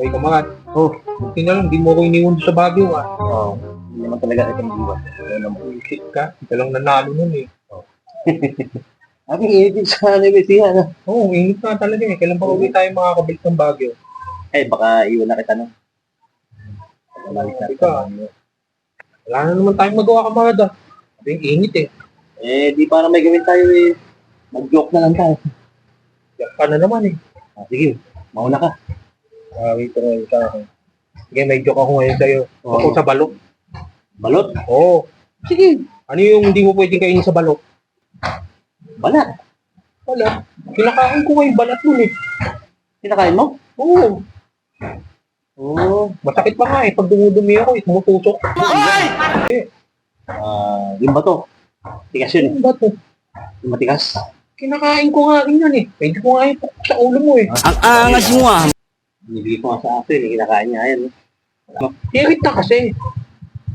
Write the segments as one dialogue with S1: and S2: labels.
S1: Ay, kamangat. Oh, buti na lang, di mo ko iniwan sa Baguio, ah.
S2: Oo. Hindi naman talaga ito mag-iwan.
S1: Shit ka, ito lang nanalo nun, eh.
S2: Ang init sa Nebesihan.
S1: Oo, init na talaga, eh. Kailan pa uwi tayo makakabalik ng Baguio?
S2: Eh, baka iwan na kita, no?
S1: Sabi ka, wala na naman tayong magawa, kamangat, ah. Yung init, eh.
S2: Eh, di para may gawin tayo, eh. Mag-joke na lang tayo.
S1: Yak ka na naman, eh.
S2: Sige, mauna ka.
S1: Wait na yun sa akin. Sige, may joke ako ngayon sa'yo.
S2: Oo.
S1: Ako sa balok.
S2: Balot?
S1: Oo. Sige. Ano yung hindi mo pwedeng kainin sa balok?
S2: Balat.
S1: Wala. Kinakain ko ngayon balat nun, eh.
S2: Kinakain mo?
S1: Oo.
S2: Oo.
S1: Masakit pa nga, eh. Pag dumudumi ako, eh. Tumutusok.
S2: Yung bato. Tigas yun, eh.
S1: Ano ba to?
S2: Yung matigas.
S1: Kinakain ko nga rin yan, eh. Pwede ko nga yung sa ulo mo, eh.
S3: Ang angas mo ah.
S2: Binibigay ko nga sa akin, eh. Kinakain niya. Ayan, eh.
S1: Sirit na kasi.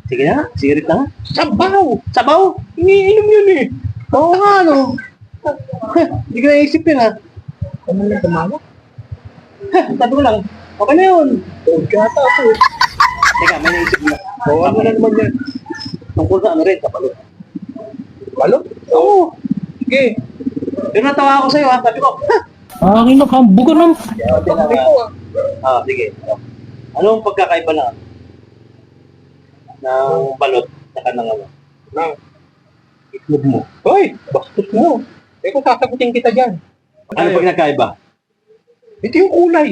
S2: Sige na, sirit na nga.
S1: Sabaw!
S2: Sabaw!
S1: Iniinom yun, eh.
S2: Oo nga, no. Hindi ko naisip yun, ha.
S1: Ano lang tumama?
S2: Sabi ko lang, okay na yun.
S1: Huwag yata ako, eh.
S2: Teka, may naisip mo.
S1: Oo, ano na naman yan?
S2: Tungkol sa ano rin, sa balot.
S1: Balot?
S2: Oo.
S1: Sige.
S2: Pero natawa ako sa'yo, ha. Sabi ko,
S3: Aking nakambuga ng...
S1: Sabi ko, ah.
S2: sige. Anong pagkakaiba na ng balot saka ng ano?
S1: Nang, itlog mo. Hoy, bastos mo. Eh, kung sasagutin kita dyan.
S2: Ano pag nagkaiba?
S1: Ito yung kulay.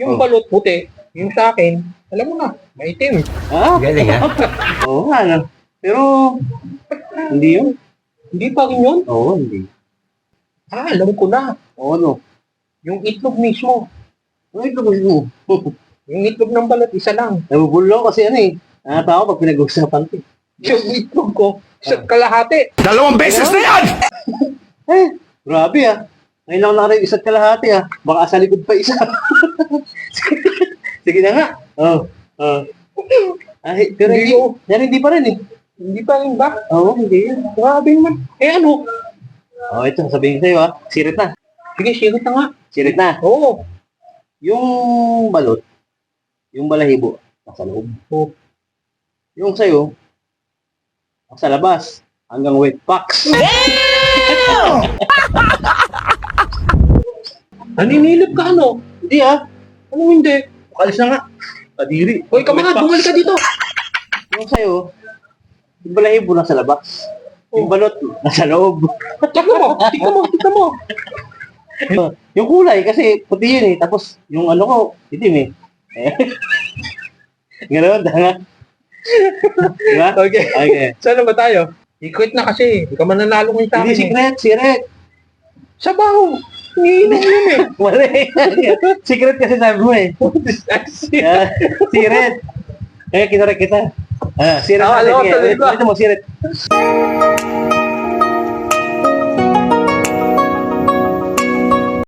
S1: Yung
S2: Oh.
S1: balot puti. Yung sa akin, alam mo na, maitim.
S2: Ah,
S3: Galing ah.
S2: oo nga, no. Pero, hindi yun.
S1: Hindi pa rin yun?
S2: Oo, hindi.
S1: Ah, alam ko na.
S2: Oo, no.
S1: Yung itlog mismo.
S2: Ano ito mo?
S1: Yung itlog ng balot, isa lang.
S2: Nabubulo kasi ano eh. Nakatawa pag pinag-uusapan ko.
S1: Yung itlog ko, isa't kalahati.
S3: 2 beses na yan!
S2: Eh, grabe ah. Ngayon lang nakarin isa't kalahati ah. Baka sa likod pa isa. Sige na nga. Oo. Ay, pero
S1: Hindi
S2: hindi,
S1: ko.
S2: yan hindi pa rin eh.
S1: Hindi pa rin ba?
S2: Oo, hindi yun.
S1: Grabe naman. Eh ano?
S2: Oh, ito, sabihin ko sa'yo ah. Sirit na.
S1: Sige, sirit na nga.
S2: Sirit na.
S1: Oo.
S2: Yung balot, yung balahibo, nasa loob.
S1: Oh.
S2: Yung sa'yo, nasa labas. Hanggang wet packs.
S1: Naninilip ka ano?
S2: Hindi ah.
S1: Anong hindi?
S2: Kalis na nga. Kadiri.
S1: Hoy, kamangat, bumalik ka dito.
S2: Yung sa'yo, yung balahibo nasa labas. Yung balot, nasa loob.
S1: Tignan mo, tignan mo, tignan mo.
S2: Yung kulay, kasi puti yun eh. Tapos, yung ano ko, itim eh. Ganoon, tanga. Diba?
S1: Okay.
S2: Okay.
S1: Saan na ba tayo? I-quit na kasi. Hindi ka mananalo ngayon sa
S2: Hindi,
S1: akin.
S2: secret, secret.
S1: Sabaw! Iniinom yun eh.
S2: Mali. Secret kasi sabi mo eh. Secret. Kaya kinorek kita. Secret.
S1: Ah, alam ko,
S2: Sige,
S1: tuloy ko.
S2: ulitin mo, secret.